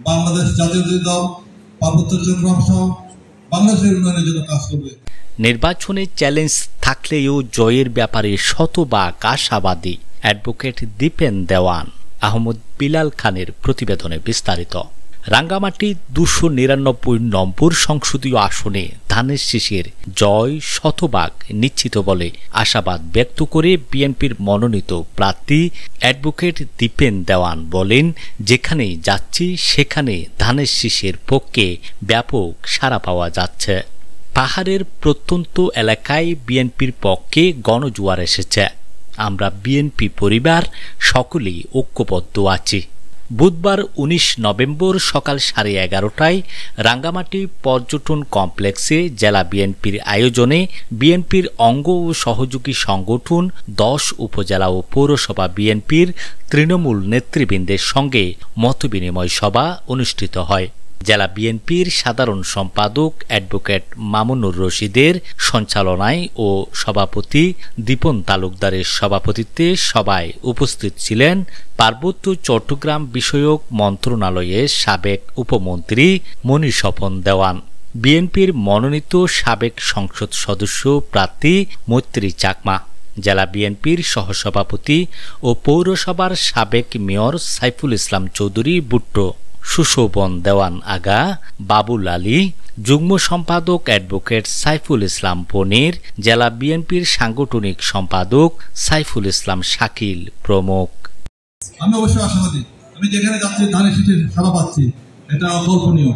বাংলাদেশ জাতীয়তাবাদী দল পার্বত্য চট্টগ্রাম সহ বাংলাদেশের উন্নয়নের জন্য কাজ করবে। নির্বাচনে চ্যালেঞ্জ থাকলেও জয়ের ব্যাপারে শতভাগ আশাবাদী অ্যাডভোকেট দীপেন দেওয়ান। আহমদ বিলাল খানের প্রতিবেদনে বিস্তারিত। রাঙ্গামাটি 299 নম্বর সংসদীয় আসনে ধানের শীষের জয় শতভাগ নিশ্চিত বলে আশাবাদ ব্যক্ত করে বিএনপির মনোনীত প্রার্থী অ্যাডভোকেট দীপেন দেওয়ান বলেন, যেখানেই যাচ্ছি সেখানে ধানের শীষের পক্ষে ব্যাপক সাড়া পাওয়া যাচ্ছে। পাহাড়ের প্রত্যন্ত এলাকায় বিএনপির পক্ষে গণজোয়ার এসেছে। আমরা বিএনপি পরিবার সকলেই ঐক্যবদ্ধ আছি। বুধবার 19 নভেম্বর সকাল 11:30টায় রাঙ্গামাটি পর্যটন কমপ্লেক্সে জেলা বিএনপির আয়োজনে বিএনপির অঙ্গ ও সহযোগী সংগঠন 10 উপজেলা ও পৌরসভা বিএনপির তৃণমূল নেতৃবৃন্দের সঙ্গে মতবিনিময় সভা অনুষ্ঠিত হয়। জেলা বিএনপির সাধারণ সম্পাদক অ্যাডভোকেট মামুনুর রশিদের সঞ্চালনায় ও সভাপতি দীপন তালুকদারের সভাপতিত্বে সভায় উপস্থিত ছিলেন পার্বত্য চট্টগ্রাম বিষয়ক মন্ত্রণালয়ের সাবেক উপমন্ত্রী মনির স্বপন দেওয়ান, বিএনপির মনোনীত সাবেক সংসদ সদস্য প্রার্থী মৈত্রী চাকমা, জেলা বিএনপির সহসভাপতি ও পৌরসভার সাবেক মেয়র সাইফুল ইসলাম চৌধুরী বুট্টো, সুশোভন দেওয়ান আগা, বাবুল আলী, যুগ্ম সম্পাদক অ্যাডভোকেট সাইফুল ইসলাম পনির, জেলা বিএনপির সাংগঠনিক সম্পাদক সাইফুল ইসলাম শাকিল প্রমুখ। আমি অবশ্যই আশাবাদী, আমি যেখানে যাচ্ছি ধানের শীষের সাড়া পাচ্ছি, এটা অকল্পনীয়।